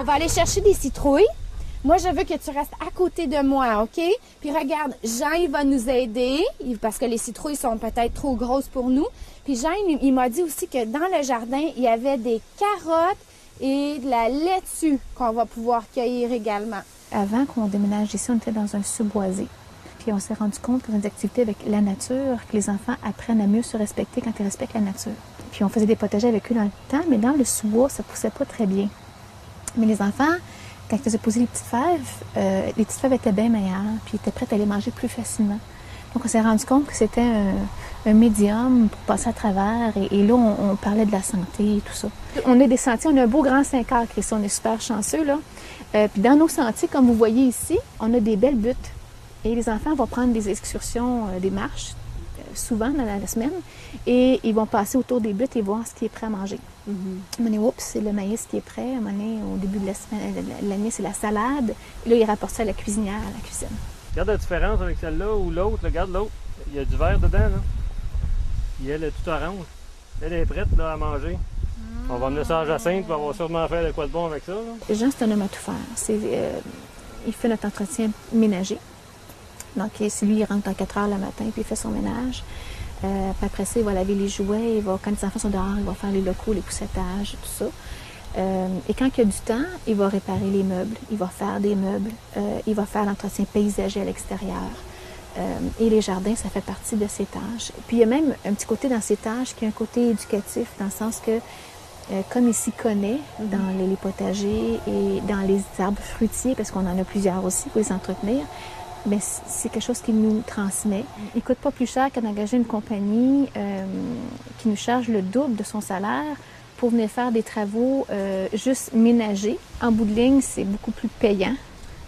va aller chercher des citrouilles. Moi, je veux que tu restes à côté de moi, OK? Puis regarde, Jean, il va nous aider parce que les citrouilles sont peut-être trop grosses pour nous. Puis Jean, il m'a dit aussi que dans le jardin, il y avait des carottes et de la laitue qu'on va pouvoir cueillir également. Avant qu'on déménage ici, on était dans un sous-boisé. Puis on s'est rendu compte que dans des activités avec la nature, que les enfants apprennent à mieux se respecter quand ils respectent la nature. Puis on faisait des potagers avec eux dans le temps, mais dans le sous-bois, ça poussait pas très bien. Mais les enfants, quand ils faisaient poser les petites fèves étaient bien meilleures, puis ils étaient prêts à les manger plus facilement. Donc on s'est rendu compte que c'était un médium pour passer à travers, et là, on parlait de la santé et tout ça. On a des sentiers, on a un beau grand 5 acres ici, on est super chanceux, là. Puis dans nos sentiers, comme vous voyez ici, on a des belles buttes. Et les enfants vont prendre des excursions, des marches, souvent dans la semaine, et ils vont passer autour des buttes et voir ce qui est prêt à manger. À un moment donné, oups, c'est le maïs qui est prêt. À un moment donné, au début de la semaine, l'année, c'est la salade. Et là, ils rapportent ça à la cuisinière, à la cuisine. Regarde la différence avec celle-là ou l'autre. Regarde l'autre. Il y a du vert dedans, là. Puis elle est tout orange. Elle est prête là, à manger. On va emmener ça à Jacinthe, puis on va sûrement faire de quoi de bon avec ça. Là. Jean, c'est un homme à tout faire. Il fait notre entretien ménager. Donc, c'est lui, il rentre à 4 heures le matin, puis il fait son ménage. Puis après ça, il va laver les jouets. Quand les enfants sont dehors, il va faire les locaux, les poussettages, tout ça. Et quand il y a du temps, il va réparer les meubles. Il va faire des meubles. Il va faire l'entretien paysager à l'extérieur. Et les jardins, ça fait partie de ses tâches. Puis il y a même un petit côté dans ses tâches qui est un côté éducatif, dans le sens que, comme il s'y connaît dans les potagers et dans les arbres fruitiers, parce qu'on en a plusieurs aussi pour les entretenir, mais c'est quelque chose qu'il nous transmet. Il ne coûte pas plus cher qu'à d'engager une compagnie qui nous charge le double de son salaire pour venir faire des travaux juste ménagers. En bout de ligne, c'est beaucoup plus payant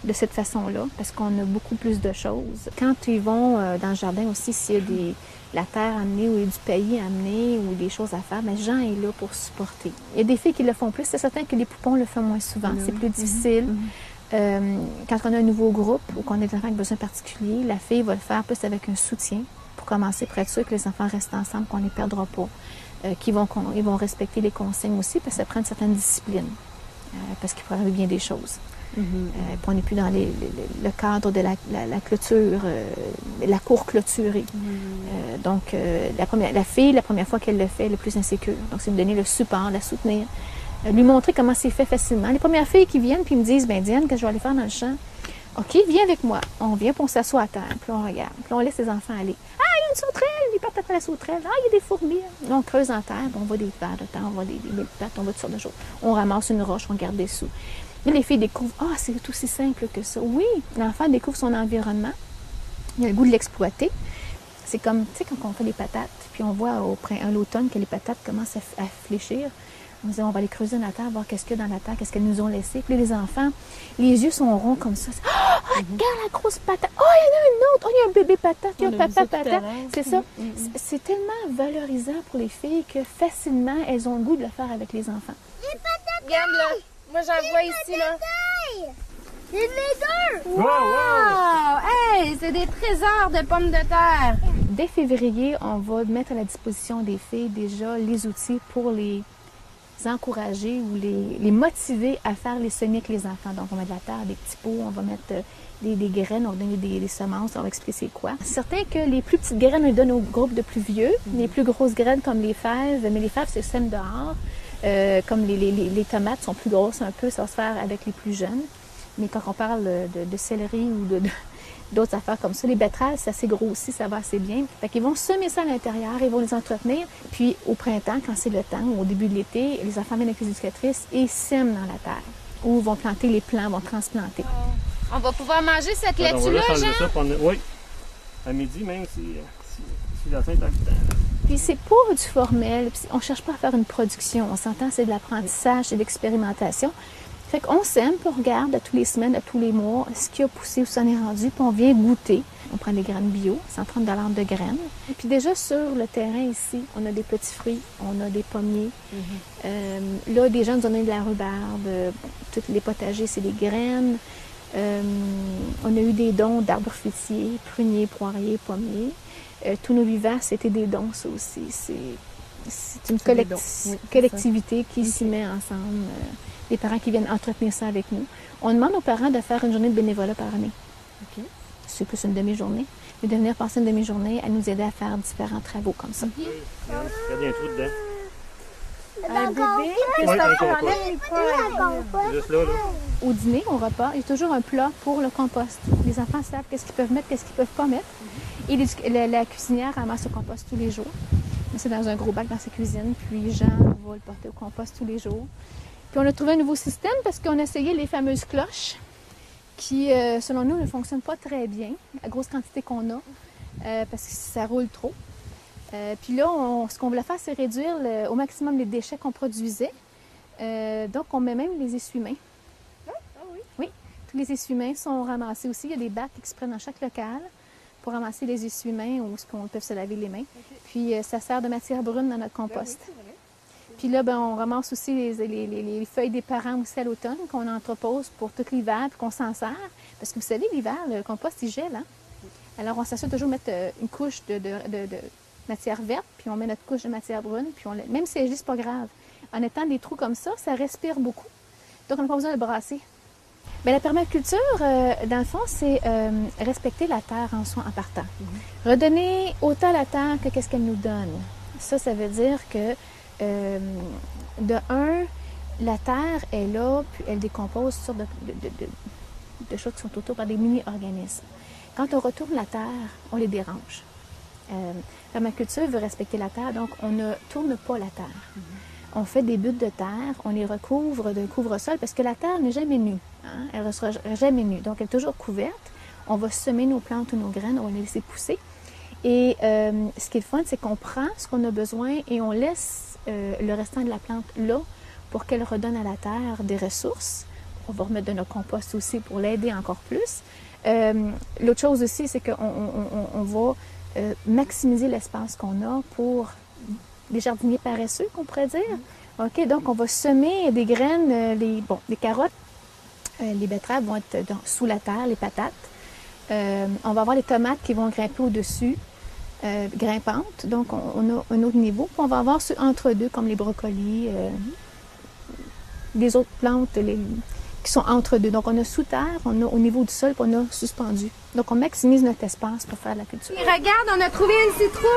de cette façon-là, parce qu'on a beaucoup plus de choses. Quand ils vont dans le jardin aussi, s'il y a la terre à amener ou du paillis à amener ou des choses à faire, bien, Jean est là pour supporter. Il y a des filles qui le font plus. C'est certain que les poupons le font moins souvent. C'est plus difficile. Quand on a un nouveau groupe ou qu'on a des enfants avec besoin particuliers, la fille va le faire plus avec un soutien pour commencer, pour être sûr que les enfants restent ensemble, qu'on ne les perdra pas. Ils vont respecter les consignes aussi, parce que ça prend une certaine discipline, parce qu'il faut arriver bien des choses. Puis on n'est plus dans le cadre de la clôture, la cour clôturée. Donc, la fille, la première fois qu'elle le fait, elle est le plus insécure. Donc, c'est de donner le support, la soutenir, lui montrer comment c'est fait facilement. Les premières filles qui viennent puis me disent, bien Diane, qu'est-ce que je vais aller faire dans le champ? OK, viens avec moi. On vient, puis on s'assoit à terre, puis on regarde. Puis on laisse les enfants aller. Ah, il y a une sauterelle! Ils partent après la sauterelle. Ah, il y a des fourmis. Là, on creuse en terre, puis on voit des vers de terre, on voit des pattes, on voit toutes sortes de choses. On ramasse une roche, on garde dessous. Là, les filles découvrent, ah, c'est aussi simple que ça. Oui, l'enfant découvre son environnement. Il a le goût de l'exploiter. C'est comme, tu sais, quand on fait des patates, puis on voit à l'automne que les patates commencent à fléchir. On dit, on va aller creuser dans la terre, voir qu'est-ce qu'il y a dans la terre, qu'est-ce qu'elles nous ont laissé. Puis les enfants, les yeux sont ronds comme ça. Oh, regarde la grosse patate. Oh, il y en a une autre. Oh, il y a un bébé patate. Il y a un papa patate. C'est ça. C'est tellement valorisant pour les filles que facilement, elles ont le goût de le faire avec les enfants. Les patates! Regarde là. Moi, j'en vois ici, là. C'est les deux! Wow! Hey, c'est des trésors de pommes de terre. Dès février, on va mettre à la disposition des filles déjà les outils pour les encourager ou les motiver à faire les semis avec les enfants. Donc, on va mettre de la terre, des petits pots, on va mettre des graines, on va donner des semences, on va expliquer c'est quoi. C'est certain que les plus petites graines, on les donne au groupe de plus vieux. Les plus grosses graines, comme les fèves, mais les fèves, c'est sème dehors. Comme les tomates sont plus grosses un peu, ça va se faire avec les plus jeunes. Mais quand on parle de céleri ou d'autres affaires comme ça, les betteraves, c'est assez gros aussi, ça va assez bien. Fait qu'ils vont semer ça à l'intérieur, ils vont les entretenir. Puis au printemps, quand c'est le temps, ou au début de l'été, les enfants viennent avec les éducatrices et sèment dans la terre. Ou vont planter les plants, vont transplanter. On va pouvoir manger cette laitue-là, Jean? Oui, à midi même, si la teinte a le temps. Puis c'est pas du formel, on ne cherche pas à faire une production. On s'entend, c'est de l'apprentissage, c'est de l'expérimentation. Fait qu'on sème, puis on regarde à tous les semaines, à tous les mois, ce qui a poussé, où ça en est rendu, puis on vient goûter. On prend des graines bio, 130 $ de graines. Et puis déjà sur le terrain ici, on a des petits fruits, on a des pommiers. Là, des gens nous ont donné de la rhubarbe, tous les potagers, c'est des graines. On a eu des dons d'arbres fruitiers, pruniers, poiriers, pommiers. Tous nos vivaces, c'était des dons, ça aussi. C'est une collectivité qui s'y met ensemble. les parents qui viennent entretenir ça avec nous. On demande aux parents de faire une journée de bénévolat par année. OK. C'est plus une demi-journée. Mais de venir passer une demi-journée à nous aider à faire différents travaux comme ça. Il y a des trous dedans. Un bébé, Oui, Christopher un compost. enlève les poils. Juste là, là. Au dîner, au repas, il y a toujours un plat pour le compost. Les enfants savent qu'est-ce qu'ils peuvent mettre, qu'est-ce qu'ils ne peuvent pas mettre. Et la cuisinière ramasse le compost tous les jours. Mais c'est dans un gros bac dans sa cuisine. Puis Jean va le porter au compost tous les jours. Puis on a trouvé un nouveau système parce qu'on a essayé les fameuses cloches qui, selon nous, ne fonctionnent pas très bien, la grosse quantité qu'on a, parce que ça roule trop. Puis là, ce qu'on voulait faire, c'est réduire au maximum les déchets qu'on produisait. Donc, on met même les essuie-mains. Ah oui? Oui, tous les essuie-mains sont ramassés aussi. Il y a des bacs exprès dans chaque local pour ramasser les essuie-mains ou ce qu'on peut se laver les mains. Puis, ça sert de matière brune dans notre compost. Ben oui, c'est vrai. Puis là, ben, on ramasse aussi les feuilles des parents aussi à l'automne qu'on entrepose pour tout l'hiver puis qu'on s'en sert. Parce que vous savez, l'hiver, le compost, il gèle. Hein? Alors, on s'assure toujours de mettre une couche de matière verte, puis on met notre couche de matière brune, puis même si elle gèle, c'est pas grave. En étant des trous comme ça respire beaucoup. Donc, on n'a pas besoin de le brasser. Bien, la permaculture, dans le fond, c'est respecter la terre en soi en partant. Redonner autant à la terre que qu'est-ce qu'elle nous donne. Ça veut dire que, de un, la terre est là, puis elle décompose sur de choses qui sont autour par des mini-organismes. Quand on retourne la terre, on les dérange. La permaculture veut respecter la terre, donc on ne tourne pas la terre. On fait des buttes de terre, on les recouvre de couvre-sol parce que la terre n'est jamais nue. Hein? Elle ne sera jamais nue, donc elle est toujours couverte. On va semer nos plantes ou nos graines, on va les laisser pousser. Et ce qui est le fun, c'est qu'on prend ce qu'on a besoin et on laisse le restant de la plante là pour qu'elle redonne à la terre des ressources. On va remettre de notre compost aussi pour l'aider encore plus. L'autre chose aussi, c'est qu'on va maximiser l'espace qu'on a pour des jardiniers paresseux, qu'on pourrait dire. OK, donc on va semer des graines, les carottes, les betteraves vont être sous la terre, les patates. On va avoir les tomates qui vont grimper au-dessus, grimpantes, donc on a un autre niveau. Puis on va avoir ceux entre deux, comme les brocolis, les autres plantes qui sont entre deux. Donc on a sous terre, on a au niveau du sol, puis on a suspendu. Donc on maximise notre espace pour faire de la culture. Et regarde, on a trouvé une citrouille!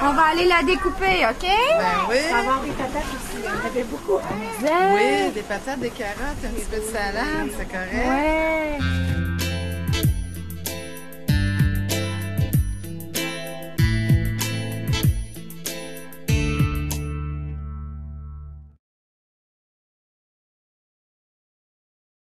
On va aller la découper, OK? Ben oui. On va avoir des patates aussi. On avait beaucoup. Oui, des patates, des carottes, un petit peu de salade, c'est correct. Ouais.